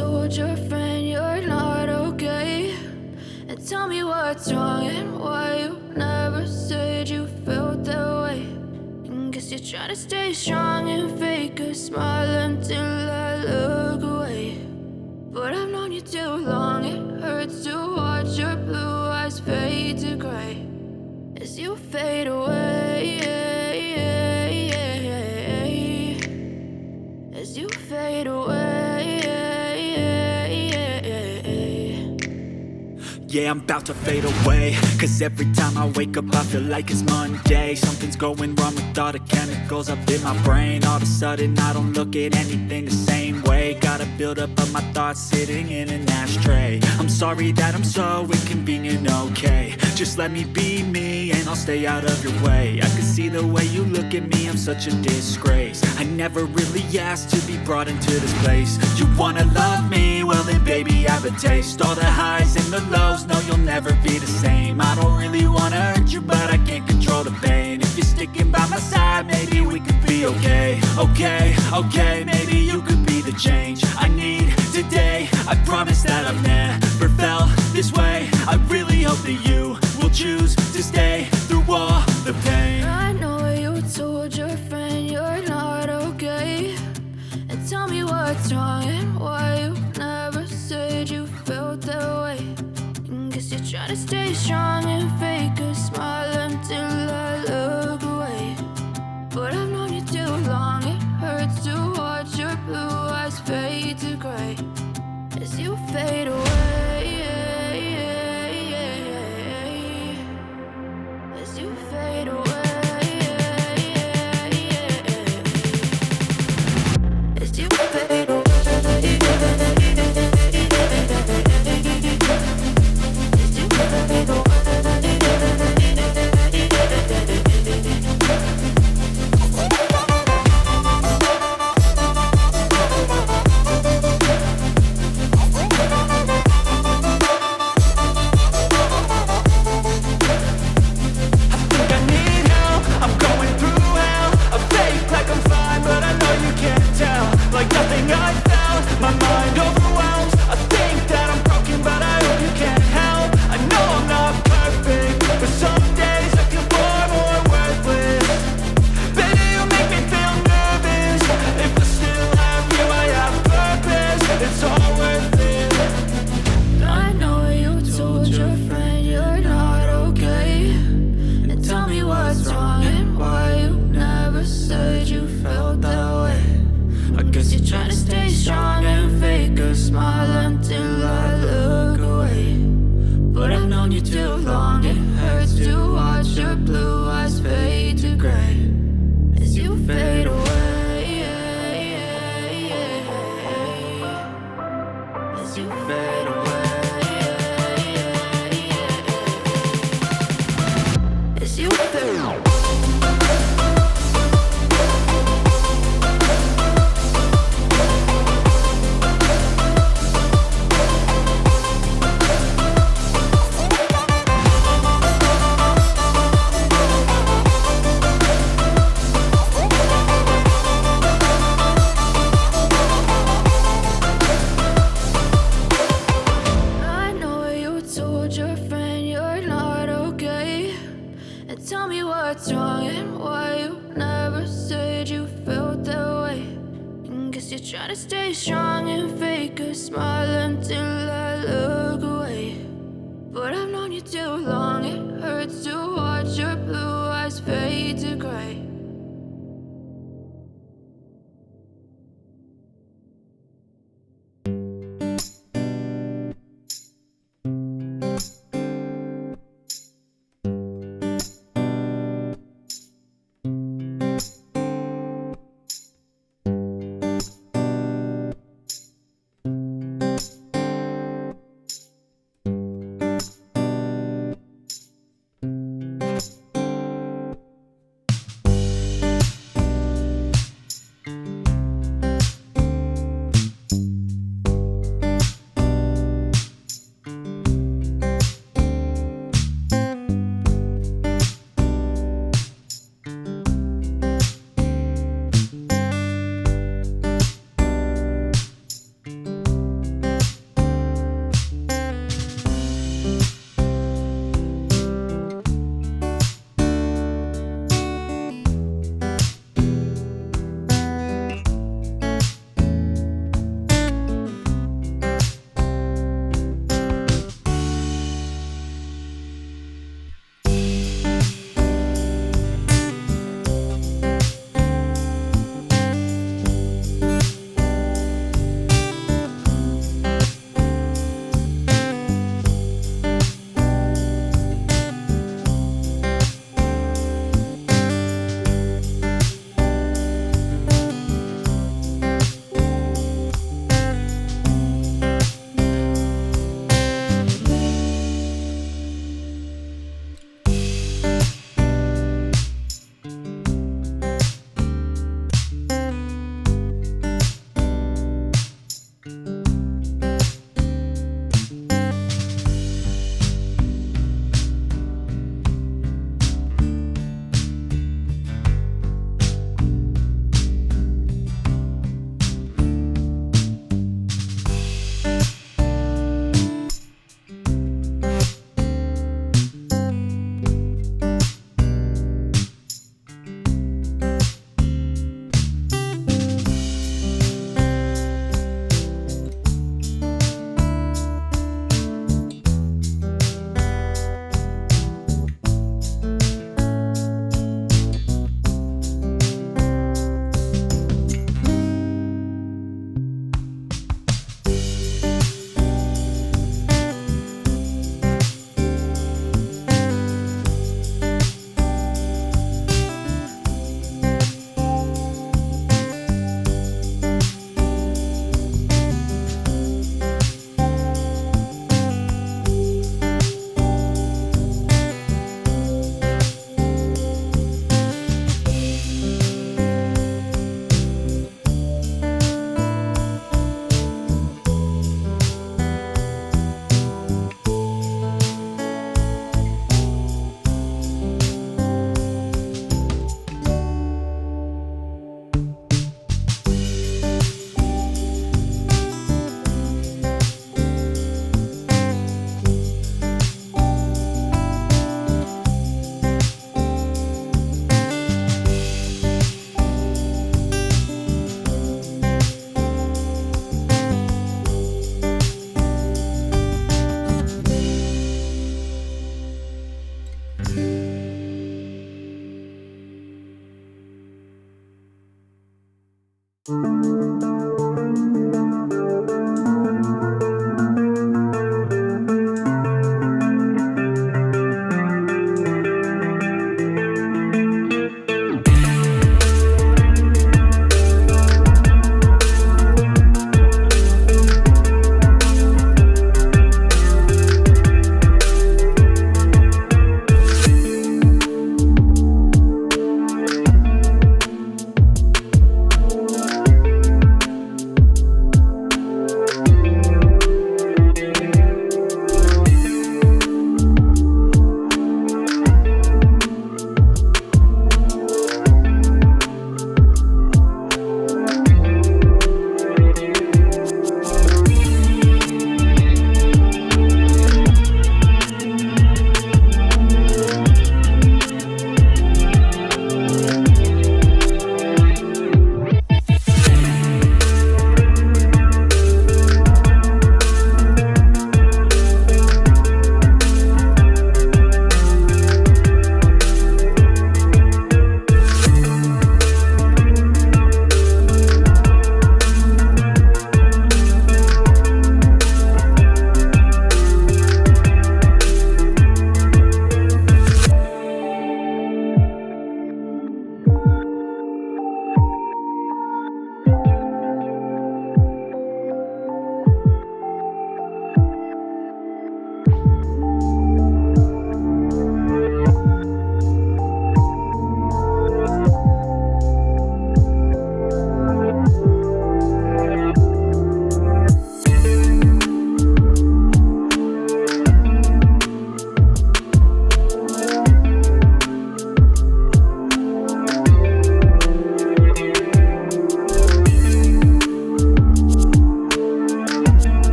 told your friend you're not okay? And tell me what's wrong and why you never said you felt that way. And guess you're trying to stay strong and fake a smile until I look away. But I've known you too long, it hurts to watch your blue eyes fade to gray as you fade away, as you fade away. Yeah, I'm about to fade away, cause every time I wake up I feel like it's Monday. Something's going wrong with all the chemicals up in my brain. All of a sudden I don't look at anything the same way. Got a buildup of my thoughts sitting in an ashtray. I'm sorry that I'm so inconvenient, okay? Just let me be me and I'll stay out of your way. I can see the way you look at me, I'm such a disgrace. I never really asked to be brought into this place. You wanna love me? Well then baby I have a taste. All the highs and the lows, no you'll never be the same. I don't really wanna hurt you but I can't control the pain. If you're sticking by my side maybe we could be okay. Okay, maybe you could be the change I need today. I promise that I've never felt this way. I really hope that you will choose to stay through all the pain. I know you told your friend you're not okay. And tell me what's wrong and why you never said you felt that way. And guess you're trying to stay strong and fake a smile until I look away. But I've known you too long, it hurts to watch your blue eyes fade to gray as you fade away, as you fade away, as you fade away. Trying to stay strong and